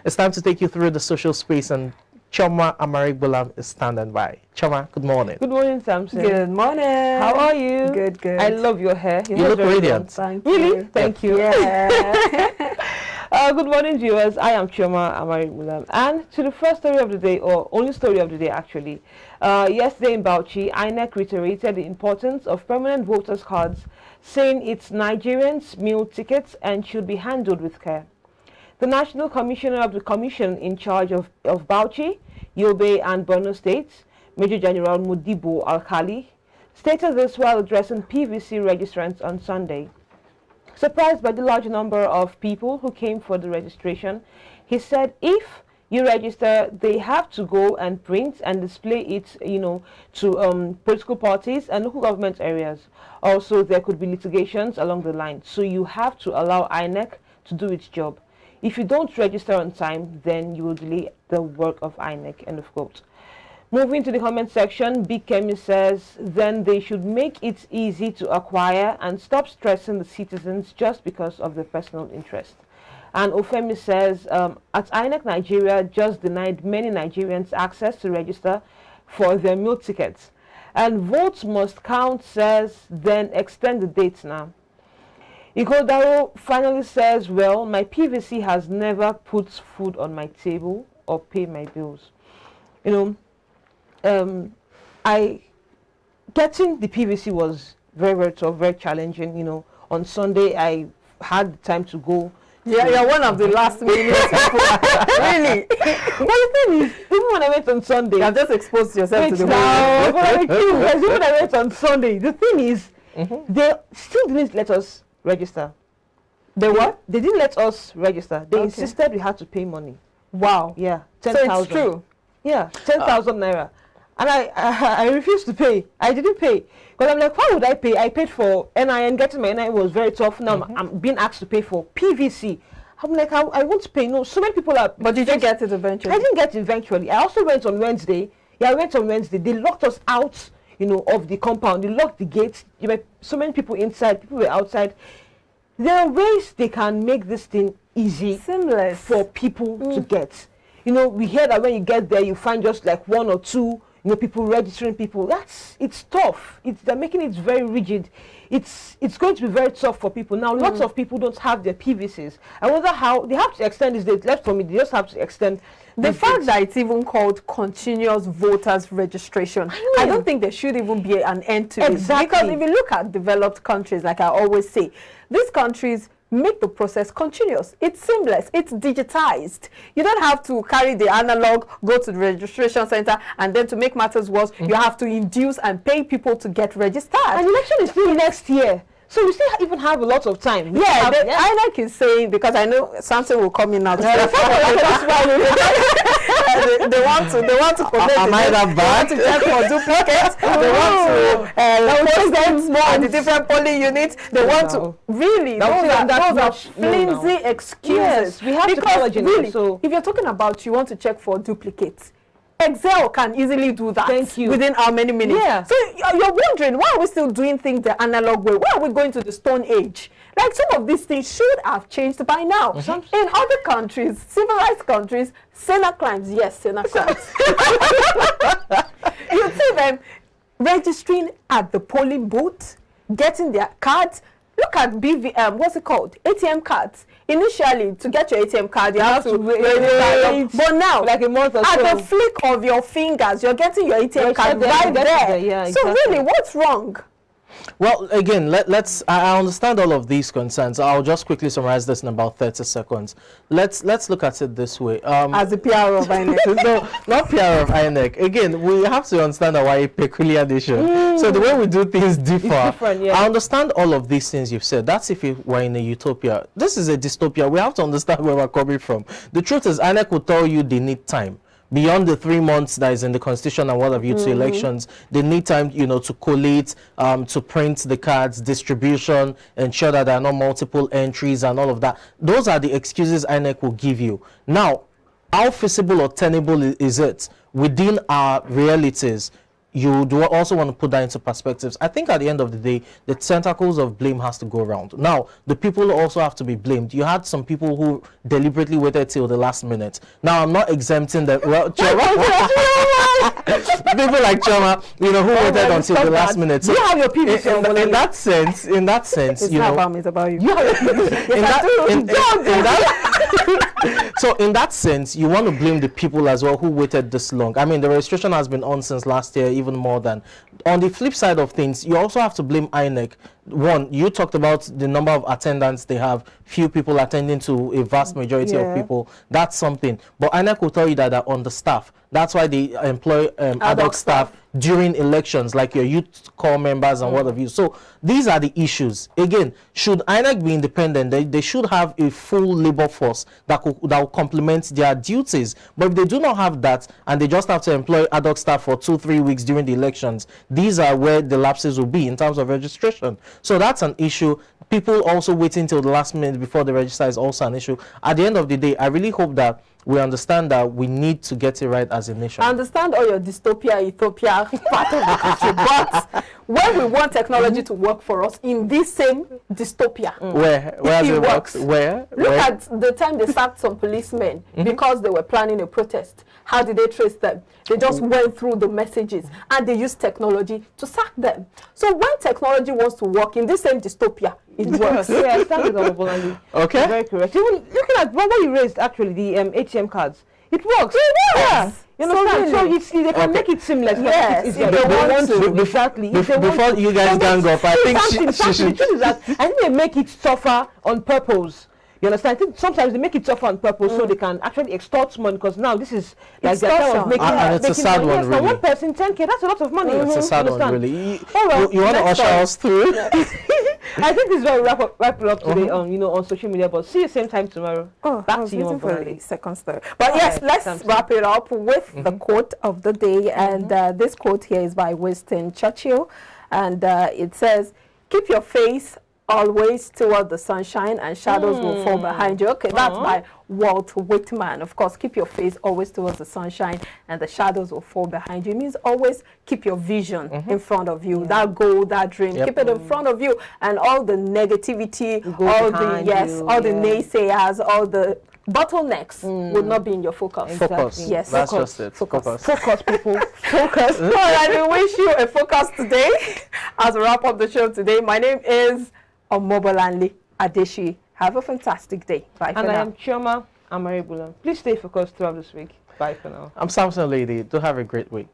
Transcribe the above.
It's time to take you through the social space, and Choma Amarigbolam is standing by. Choma, good morning. Good morning, Samson. Good morning. How are you? Good, good. I love your hair. You look radiant. Thank really? you. Thank you. Yeah. Good morning, viewers. I am Choma Amarigbolam. And to the first story of the day, or only story of the day, actually. Yesterday in Bauchi, Inec reiterated the importance of permanent voters' cards, saying it's Nigerians' meal tickets and should be handled with care. The National Commissioner of the Commission in charge of Bauchi, Yobe and Borno States, Major General Mudibo Alkali, stated this while addressing PVC registrants on Sunday. Surprised by the large number of people who came for the registration, he said if you register, they have to go and print and display it, to political parties and local government areas. Also, there could be litigations along the line, so you have to allow INEC to do its job. If you don't register on time, then you will delay the work of INEC, end of quote. Moving to the comment section, Big Kemi says, then they should make it easy to acquire and stop stressing the citizens just because of their personal interest. And Ofemi says, at INEC Nigeria just denied many Nigerians access to register for their meal tickets. And votes must count says, then extend the dates now. Ikodaro finally says, well, my PVC has never put food on my table or pay my bills. Getting the PVC was very, very tough, very challenging. On Sunday, I had the time to go. Yeah, you're one of the last minute people. Really? Well, the thing is, even when I went on Sunday, You have just exposed yourself to the now, world. even when I went on Sunday, the thing is, they still didn't let us register. They what? They didn't let us register. They Okay. insisted we had to pay money. Wow. Yeah, So 10,000. it's true. Yeah, 10,000 naira. And I refused to pay. I didn't pay. Because I'm like, why would I pay? I paid for NIN. Getting my NIN was very tough. Now I'm being asked to pay for PVC. I'm like, I want to pay. No, so many people are. But did you get it eventually? I didn't get it eventually. I also went on Wednesday. Yeah, I went on Wednesday. They locked us out, of the compound. They locked the gates. So many people inside. People were outside. There are ways they can make this thing easy Seamless. for people to get. We hear that when you get there, you find just like one or two, people registering people. It's tough. They're making it very rigid. It's going to be very tough for people. Now, lots of people don't have their PVCs. I wonder how they have to extend this date. Left for me, they just have to extend The fact that it's even called continuous voters registration, I don't think there should even be an end to it. Exactly. Because if you look at developed countries, like I always say, these countries make the process continuous. It's seamless. It's digitized. You don't have to carry the analog, go to the registration center, and then to make matters worse, you have to induce and pay people to get registered. And election is still next year. So we still even have a lot of time. Yeah, INEC is saying, because I know something will come in now. They want to collect Am I that bad? They want to check for duplicates. They want to post them more at the different polling units. They want to really those are flimsy excuses. Yes, we have because technology now, really, so if you're talking about you want to check for duplicates, Excel can easily do that. Thank you. Within how many minutes? Yeah. So you're wondering, why are we still doing things the analog way? Why are we going to the Stone Age? Like, some of these things should have changed by now. In other countries, civilized countries, Senate crimes, yes, Senate crimes. You see them registering at the polling booth, getting their cards. Look at what's it called? ATM cards. Initially, to get your ATM card, you have to wait. But now, like a month or at so. the flick of your fingers, you're getting your ATM card there, right there. Yeah, So exactly. really, what's wrong? Well, again, I understand all of these concerns. I'll just quickly summarize this in about 30 seconds. Let's look at it this way. As the PR of INEC. No, not PR of INEC. Again, we have to understand that we're a peculiar nation. So the way we do things differ. different, yeah. I understand all of these things you've said. That's if we're in a utopia. This is a dystopia. We have to understand where we're coming from. The truth is, INEC will tell you they need time. Beyond the 3 months that is in the constitution and what have you to elections, they need time, to collate, to print the cards, distribution, ensure that there are not multiple entries and all of that. Those are the excuses INEC will give you. Now, how feasible or tenable is it within our realities? you do also want to put that into perspectives. I think at the end of the day, the tentacles of blame has to go around. Now, the people also have to be blamed. You had some people who deliberately waited till the last minute. Now, I'm not exempting them. Well, people like Choma, who waited until the last minute. So you have your people in that sense, it's not about me, it's about you. So in that sense, you want to blame the people as well who waited this long. I mean, the registration has been on since last year, even more than. On the flip side of things, you also have to blame INEC. One, you talked about the number of attendants they have, few people attending to a vast majority of people. That's something. But INEC will tell you that they're on the staff. That's why they employ ad hoc staff during elections, like your youth corps members and what have you. So these are the issues. Again, should INEC be independent, they should have a full labor force that will complement their duties. But if they do not have that, and they just have to employ ad hoc staff for 2-3 weeks during the elections, these are where the lapses will be in terms of registration. So that's an issue. People also waiting till the last minute before the register is also an issue. At the end of the day, I really hope that we understand that we need to get it right as a nation. I understand all your dystopia, utopia part of the country, but when we want technology to work for us in this same dystopia, where it works? Where? Look at the time they sacked some policemen because they were planning a protest. How did they trace them? They just went through the messages and they used technology to sack them. So when technology wants to work in this same dystopia, it works. Yeah, that is honorable, Andy. Okay. Very correct. Even looking at what you raised, actually, the ATM cards, it works. It works. Yeah. You understand? So really, so they can make it seamless. Yes, if they want to. Exactly. Before you guys gang up, I think she should. The truth is that I think they make it tougher on purpose. You understand? I think sometimes they make it tougher on purpose so they can actually extort money, because now this is like their time of making and it's a sad money. one, Yes, really. For one person, 10K, that's a lot of money. It's a sad You one, understand? really. Well, You want to usher us through? I think this is where we wrap it up today on social media, but see you same time tomorrow. Back to you for the second story. But yes, let's wrap it up with the quote of the day. And this quote here is by Winston Churchill. And it says, "Keep your face always toward the sunshine and shadows will fall behind you." Okay, that's by Walt Whitman. Of course, keep your face always towards the sunshine and the shadows will fall behind you. It means always keep your vision in front of you. That goal, that dream, keep it in front of you, and all the negativity, all the naysayers, all the bottlenecks would not be in your focus. Focus. Yes, that's focus. just it. Focus, people. Focus. All right, we wish you a focus today as we wrap up the show today. My name is Omobolanle Adeshi. Have a fantastic day. Bye for now. And I am Chioma Amaribulam. Please stay focused throughout this week. Bye for now. I'm Samson Lady. Do have a great week.